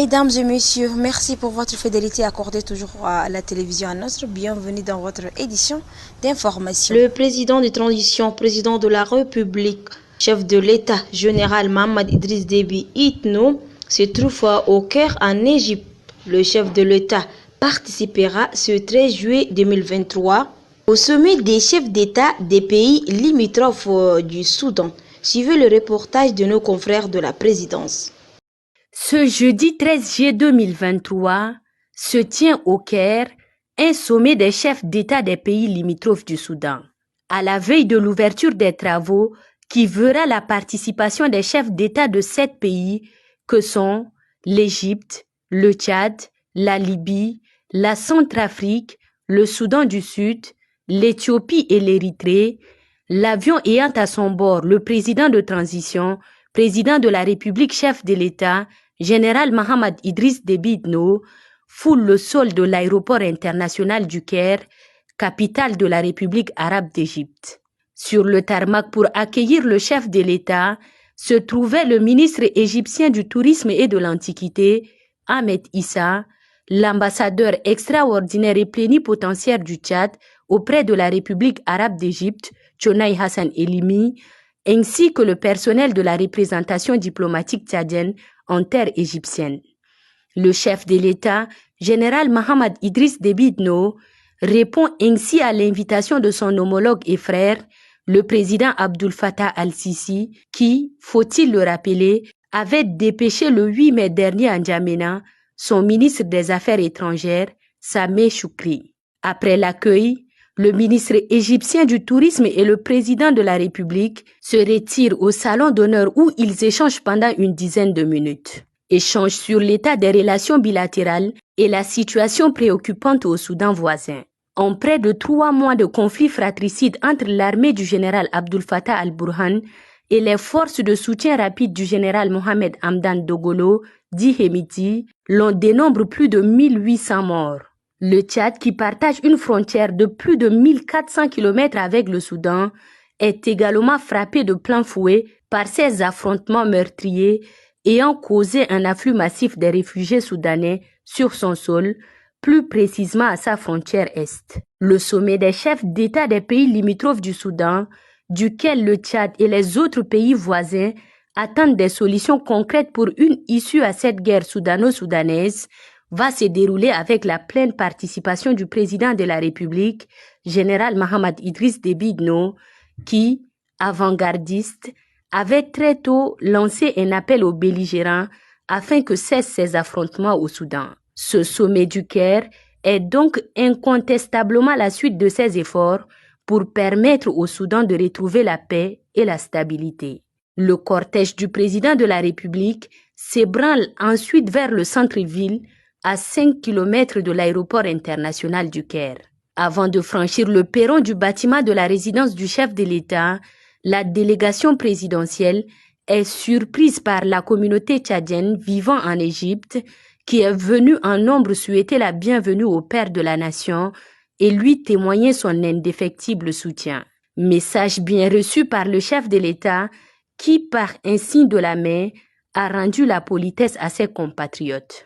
Mesdames et messieurs, merci pour votre fidélité accordée toujours à la télévision à notre. Bienvenue dans votre édition d'information. Le président de transition, président de la République, chef de l'État, général Mohamed Idriss Déby Itno, se trouve au Caire en Égypte. Le chef de l'État participera ce 13 juillet 2023 au sommet des chefs d'État des pays limitrophes du Soudan. Suivez le reportage de nos confrères de la présidence. Ce jeudi 13 juillet 2023 se tient au Caire un sommet des chefs d'État des pays limitrophes du Soudan. À la veille de l'ouverture des travaux qui verra la participation des chefs d'État de 7 pays que sont l'Égypte, le Tchad, la Libye, la Centrafrique, le Soudan du Sud, l'Éthiopie et l'Érythrée, l'avion ayant à son bord le président de transition, président de la République, chef de l'État, général Mohamed Idriss Déby Itno, foule le sol de l'aéroport international du Caire, capitale de la République arabe d'Égypte. Sur le tarmac pour accueillir le chef de l'État se trouvait le ministre égyptien du tourisme et de l'Antiquité, Ahmed Issa, l'ambassadeur extraordinaire et plénipotentiaire du Tchad auprès de la République arabe d'Égypte, Chonai Hassan Elimi, ainsi que le personnel de la représentation diplomatique tchadienne en terre égyptienne. Le chef de l'État, général Mohamed Idriss Déby Itno, répond ainsi à l'invitation de son homologue et frère, le président Abdel Fattah al-Sisi, qui, faut-il le rappeler, avait dépêché le 8 mai dernier à N'Djamena son ministre des Affaires étrangères, Sameh Choukri. Après l'accueil, le ministre égyptien du tourisme et le président de la République se retirent au salon d'honneur où ils échangent pendant une dizaine de minutes. Échange sur l'état des relations bilatérales et la situation préoccupante au Soudan voisin. En près de 3 mois de conflit fratricide entre l'armée du général Abdel Fattah al-Burhan et les forces de soutien rapide du général Mohamed Hamdan Dogolo, dit Hemiti, l'on dénombre plus de 1800 morts. Le Tchad, qui partage une frontière de plus de 1400 km avec le Soudan, est également frappé de plein fouet par ces affrontements meurtriers ayant causé un afflux massif des réfugiés soudanais sur son sol, plus précisément à sa frontière est. Le sommet des chefs d'État des pays limitrophes du Soudan, duquel le Tchad et les autres pays voisins attendent des solutions concrètes pour une issue à cette guerre soudano-soudanaise, va se dérouler avec la pleine participation du président de la République, général Mohamed Idriss Déby Itno, qui, avant-gardiste, avait très tôt lancé un appel aux belligérants afin que cessent ces affrontements au Soudan. Ce sommet du Caire est donc incontestablement la suite de ces efforts pour permettre au Soudan de retrouver la paix et la stabilité. Le cortège du président de la République s'ébranle ensuite vers le centre-ville à 5 km de l'aéroport international du Caire. Avant de franchir le perron du bâtiment de la résidence du chef de l'État, la délégation présidentielle est surprise par la communauté tchadienne vivant en Égypte qui est venue en nombre souhaiter la bienvenue au père de la nation et lui témoigner son indéfectible soutien. Message bien reçu par le chef de l'État qui, par un signe de la main, a rendu la politesse à ses compatriotes.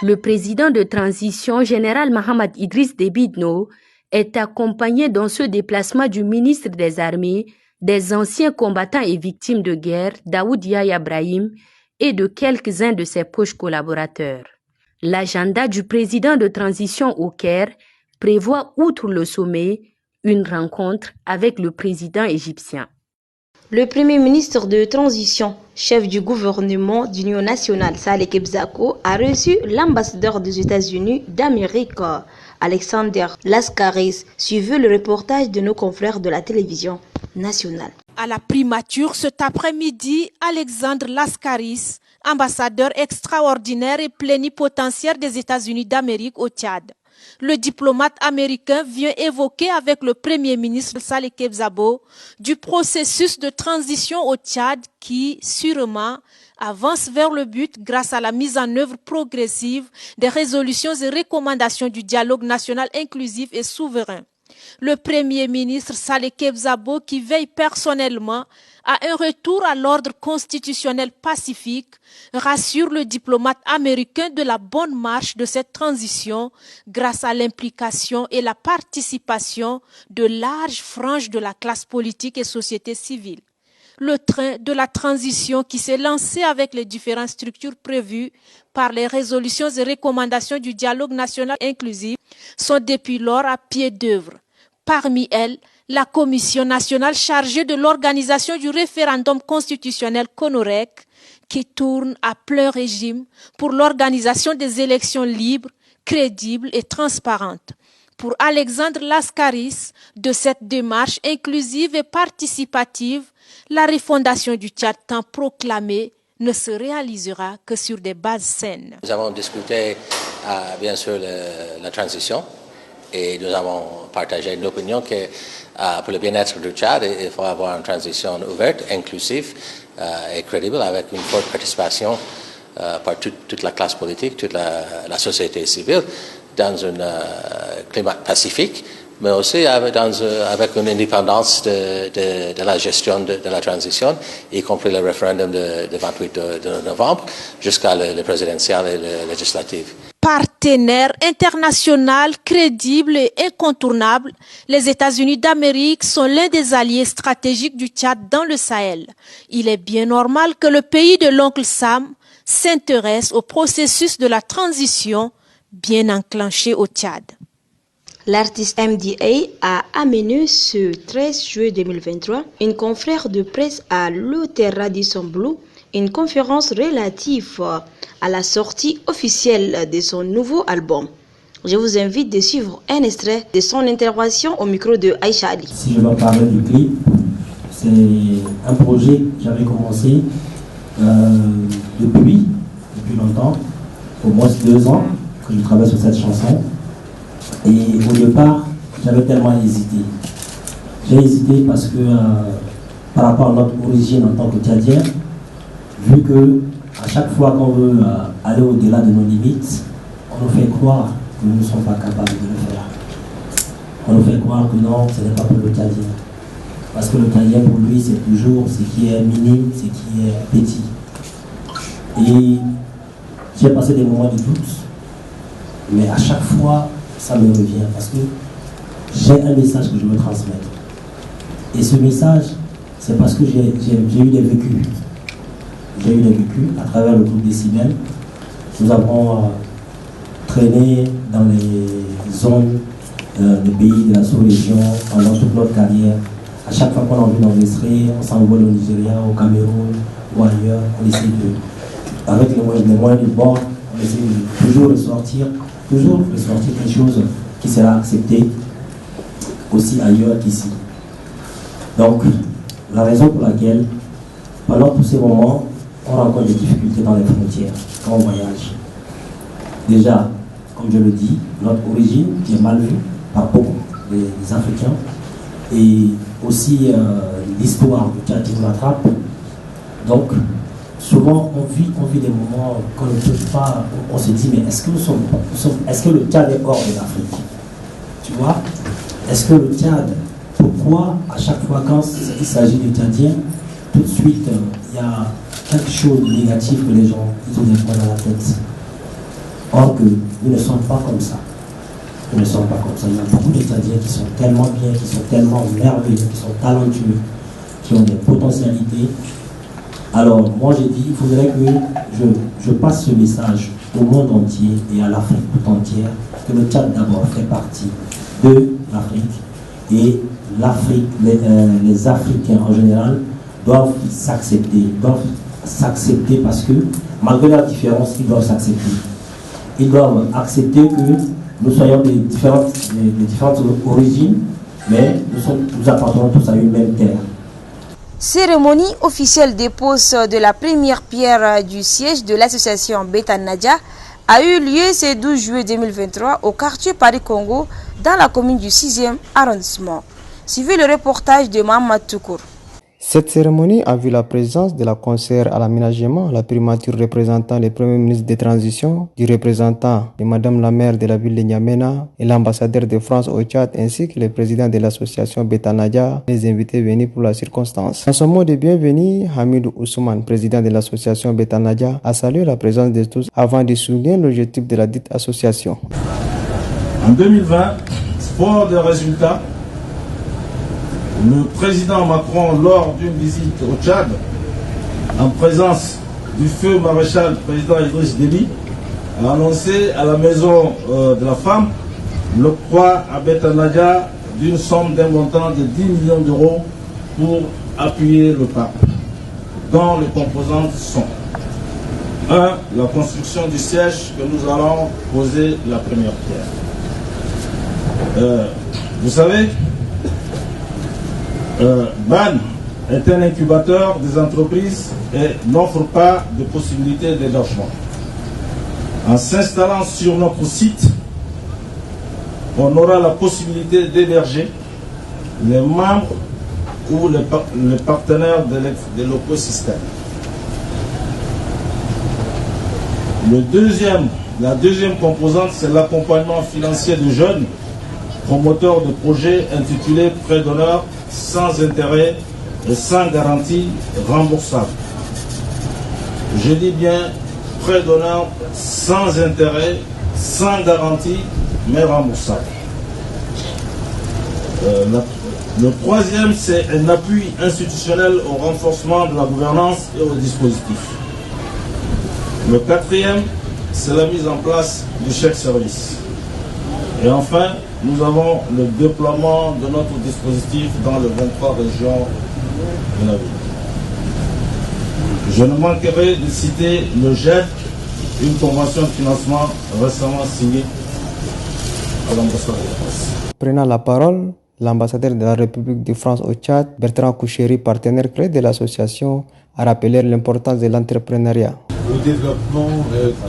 Le président de transition, général Mohamed Idriss Déby Itno, est accompagné dans ce déplacement du ministre des Armées, des anciens combattants et victimes de guerre, Daoud Yahya Brahim, et de quelques-uns de ses proches collaborateurs. L'agenda du président de transition au Caire prévoit, outre le sommet, une rencontre avec le président égyptien. Le premier ministre de transition, chef du gouvernement d'Union nationale, Saleh Kebzako, a reçu l'ambassadeur des États-Unis d'Amérique, Alexander Laskaris. Suivez le reportage de nos confrères de la télévision nationale. À la primature cet après-midi, Alexandre Laskaris, ambassadeur extraordinaire et plénipotentiaire des États-Unis d'Amérique au Tchad, le diplomate américain vient évoquer avec le Premier ministre Saleh Kebzabo du processus de transition au Tchad qui, sûrement, avance vers le but grâce à la mise en œuvre progressive des résolutions et recommandations du dialogue national inclusif et souverain. Le Premier ministre Saleh Kebzabo, qui veille personnellement à un retour à l'ordre constitutionnel pacifique, rassure le diplomate américain de la bonne marche de cette transition grâce à l'implication et la participation de larges franges de la classe politique et société civile. Le train de la transition qui s'est lancé avec les différentes structures prévues par les résolutions et recommandations du dialogue national inclusif sont depuis lors à pied d'œuvre. Parmi elles, la Commission nationale chargée de l'organisation du référendum constitutionnel CONOREC, qui tourne à plein régime pour l'organisation des élections libres, crédibles et transparentes. Pour Alexandre Laskaris, de cette démarche inclusive et participative, la refondation du Tchad tant proclamée ne se réalisera que sur des bases saines. Nous avons discuté bien sûr la transition et nous avons partagé une opinion que pour le bien-être du Tchad, il faut avoir une transition ouverte, inclusive et crédible avec une forte participation par toute la classe politique, toute la société civile dans un climat pacifique, mais aussi avec une indépendance de la gestion de la transition, y compris le référendum de 28 de novembre jusqu'à le présidentiel et le législatif. Partenaire international crédible et incontournable, les États-Unis d'Amérique sont l'un des alliés stratégiques du Tchad dans le Sahel. Il est bien normal que le pays de l'oncle Sam s'intéresse au processus de la transition bien enclenché au Tchad. L'artiste MDA a amené ce 13 juillet 2023 une conférence de presse à l'hôtel Radisson Blu, une conférence relative à la sortie officielle de son nouveau album. Je vous invite de suivre un extrait de son intervention au micro de Aïcha Ali. Si je dois parler du clip, c'est un projet que j'avais commencé depuis longtemps, au moins 2 ans que je travaille sur cette chanson. Et au départ, j'avais tellement hésité. J'ai hésité parce que par rapport à notre origine en tant que Tchadien, vu que à chaque fois qu'on veut aller au-delà de nos limites, on nous fait croire que nous ne sommes pas capables de le faire. On nous fait croire que non, ce n'est pas pour le Tchadien. Parce que le Tchadien, pour lui, c'est toujours ce qui est minime, ce qui est petit. Et j'ai passé des moments de doute, mais à chaque fois, ça me revient parce que j'ai un message que je veux transmettre. Et ce message, c'est parce que j'ai eu des vécus. J'ai eu des vécus à travers le groupe Décibel. Nous avons traîné dans les zones des pays de la sous-région pendant toute notre carrière. À chaque fois qu'on a envie d'enregistrer, on s'envole au Nigeria, au Cameroun ou ailleurs. On essaie avec les moyens du bord, on essaie de toujours ressortir quelque chose qui sera accepté aussi ailleurs qu'ici. Donc, la raison pour laquelle, pendant tous ces moments, on rencontre des difficultés dans les frontières quand on voyage. Déjà, comme je le dis, notre origine qui est mal vue par beaucoup des Africains, et aussi l'histoire du Tchad qui nous rattrape. Donc, souvent, on vit des moments qu'on ne peut pas. On se dit, mais est-ce que le Tchad est hors de l'Afrique? Tu vois? Est-ce que le Tchad, pourquoi à chaque fois quand il s'agit de Tchadiens, tout de suite, il y a quelque chose de négatif que les gens ils ont des points dans la tête? Or que nous ne sommes pas comme ça. Nous ne sommes pas comme ça. Il y a beaucoup de Tchadiens qui sont tellement bien, qui sont tellement merveilleux, qui sont talentueux, qui ont des potentialités. Alors, moi j'ai dit, il faudrait que je passe ce message au monde entier et à l'Afrique tout entière, que le Tchad d'abord fait partie de l'Afrique, et l'Afrique, les Africains en général doivent s'accepter parce que malgré leurs différences, ils doivent s'accepter. Ils doivent accepter que nous soyons des différentes origines, mais nous appartenons tous à une même terre. Cérémonie officielle dépose de la première pierre du siège de l'association Beta Nadia a eu lieu ce 12 juillet 2023 au quartier Paris-Congo dans la commune du 6e arrondissement. Suivez le reportage de Mohamed Toukour. Cette cérémonie a vu la présence de la conseillère à l'aménagement, la primature représentant le premier ministre de transition, du représentant de Madame la maire de la ville de N'Djamena et l'ambassadeur de France au Tchad, ainsi que le président de l'association Betanadia, les invités venus pour la circonstance. Dans son mot de bienvenue, Hamidou Ousmane, président de l'association Betanadia, a salué la présence de tous avant de souligner l'objectif de la dite association. En 2020, sport de résultats, le président Macron, lors d'une visite au Tchad, en présence du feu maréchal président Idriss Déby, a annoncé à la maison de la femme l'octroi à Betanadia d'une somme d'un montant de 10 millions d'euros pour appuyer le pape, dont les composantes sont 1. La construction du siège que nous allons poser la première pierre. Vous savez, BAN est un incubateur des entreprises et n'offre pas de possibilité d'hébergement. En s'installant sur notre site, on aura la possibilité d'héberger les membres ou les partenaires de l'écosystème. La deuxième composante, c'est l'accompagnement financier de jeunes promoteurs de projets intitulés Prêt d'honneur sans intérêt et sans garantie remboursable. Je dis bien prêt d'honneur sans intérêt, sans garantie, mais remboursable. Le troisième, c'est un appui institutionnel au renforcement de la gouvernance et au dispositif. Le quatrième, c'est la mise en place du chèque service. Et enfin, nous avons le déploiement de notre dispositif dans les 23 régions de la ville. Je ne manquerai de citer le GED, une convention de financement récemment signée à l'ambassade de France. Prenant la parole, l'ambassadeur de la République de France au Tchad, Bertrand Koucheri, partenaire clé de l'association, a rappelé l'importance de l'entrepreneuriat. Au développement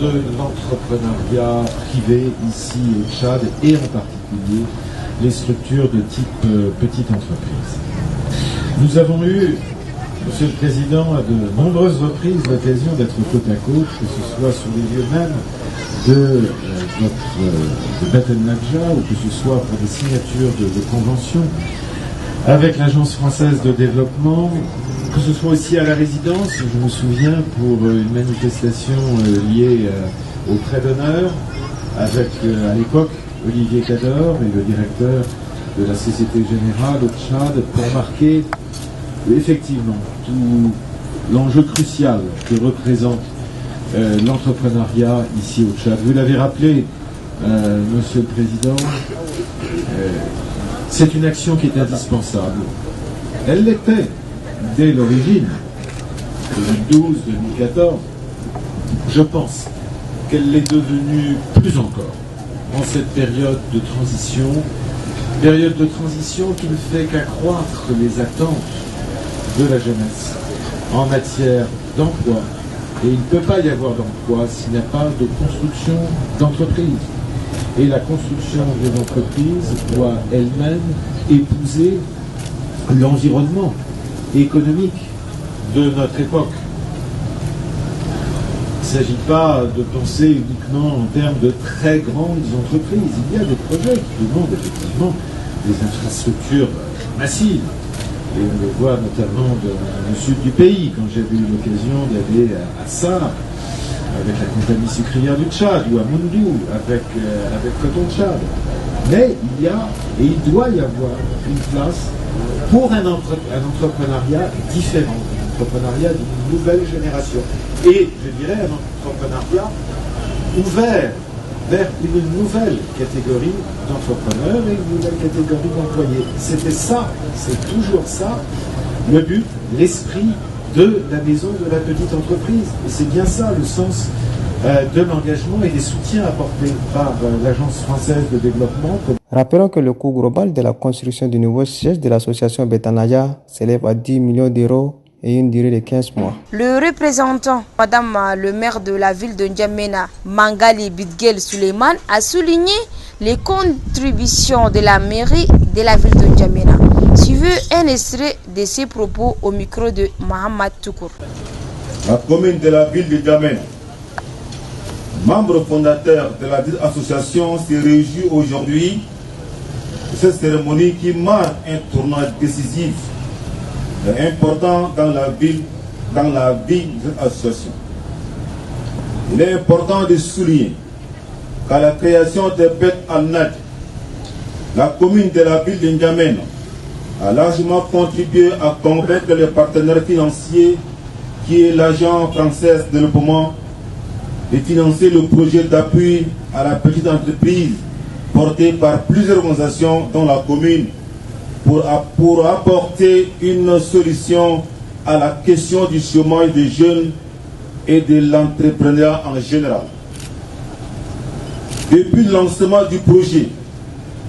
de l'entrepreneuriat privé ici au Tchad et en particulier les structures de type petite entreprise. Nous avons eu, Monsieur le Président, à de nombreuses reprises l'occasion d'être côte à côte, que ce soit sur les lieux mêmes de Betanadia ou que ce soit pour des signatures de conventions avec l'Agence française de développement, que ce soit aussi à la résidence. Je me souviens pour une manifestation liée au prêt d'honneur avec à l'époque Olivier Cador et le directeur de la Société Générale au Tchad pour marquer effectivement tout l'enjeu crucial que représente l'entrepreneuriat ici au Tchad. Vous l'avez rappelé, Monsieur le Président, c'est une action qui est indispensable. Elle l'était dès l'origine, 2012-2014. Je pense qu'elle l'est devenue plus encore en cette période de transition qui ne fait qu'accroître les attentes de la jeunesse en matière d'emploi. Et il ne peut pas y avoir d'emploi s'il n'y a pas de construction d'entreprise. Et la construction des entreprises doit elle-même épouser l'environnement économique de notre époque. Il ne s'agit pas de penser uniquement en termes de très grandes entreprises. Il y a des projets qui demandent effectivement des infrastructures massives. Et on le voit notamment dans le sud du pays, quand j'ai eu l'occasion d'aller à Sarre, avec la compagnie sucrière du Tchad, ou à Moundou, avec Coton Tchad. Mais il y a, et il doit y avoir, une place pour un entrepreneuriat différent, un entrepreneuriat d'une nouvelle génération. Et je dirais un entrepreneuriat ouvert vers une nouvelle catégorie d'entrepreneurs et une nouvelle catégorie d'employés. C'était ça, c'est toujours ça, le but, l'esprit de la maison de la petite entreprise. Et c'est bien ça le sens de l'engagement et des soutiens apportés par l'Agence française de développement. Rappelons que le coût global de la construction du nouveau siège de l'association Betanadia s'élève à 10 millions d'euros et une durée de 15 mois. Le représentant, Madame le maire de la ville de N'Djamena, Mangali Bidgel Suleiman, a souligné les contributions de la mairie de la ville de N'Djamena. Suivez un extrait de ses propos au micro de Mohamed Toukour. La commune de la ville de N'Djamena, membre fondateur de la association, se réjouit aujourd'hui de cette cérémonie qui marque un tournant décisif et important dans la vie de cette association. Il est important de souligner qu'à la création de Bet Al-Nad, la commune de la ville de N'Djamena a largement contribué à convaincre les partenaires financiers qui est l'agent français de développement de financer le projet d'appui à la petite entreprise porté par plusieurs organisations dans la commune pour apporter une solution à la question du chômage des jeunes et de l'entrepreneuriat en général. Depuis le lancement du projet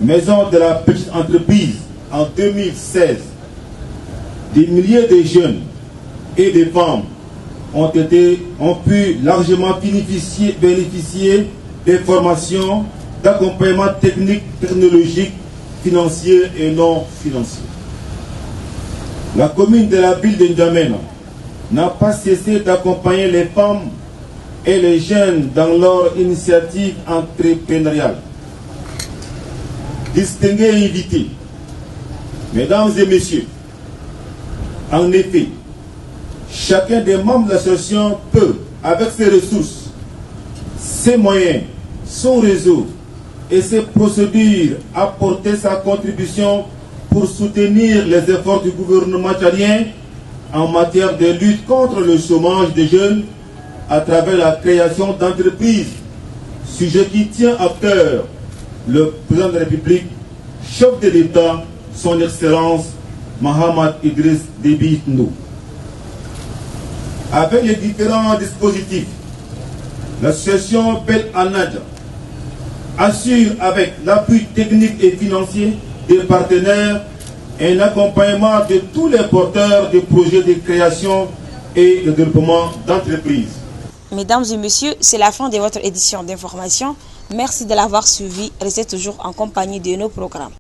Maison de la petite entreprise en 2016, des milliers de jeunes et de femmes ont pu largement bénéficier des formations d'accompagnement technique, technologique, financier et non financier. La commune de la ville de N'Djamena n'a pas cessé d'accompagner les femmes et les jeunes dans leur initiative entrepreneuriale. Distingués invités, mesdames et messieurs, en effet, chacun des membres de l'association peut, avec ses ressources, ses moyens, son réseau et ses procédures, apporter sa contribution pour soutenir les efforts du gouvernement tchadien en matière de lutte contre le chômage des jeunes à travers la création d'entreprises, sujet qui tient à cœur le président de la République, chef de l'État, son Excellence Mohamed Idriss Déby Itno. Avec les différents dispositifs, l'association Bet Al-Nad assure avec l'appui technique et financier des partenaires un accompagnement de tous les porteurs de projets de création et de développement d'entreprises. Mesdames et messieurs, c'est la fin de votre édition d'information. Merci de l'avoir suivi. Restez toujours en compagnie de nos programmes.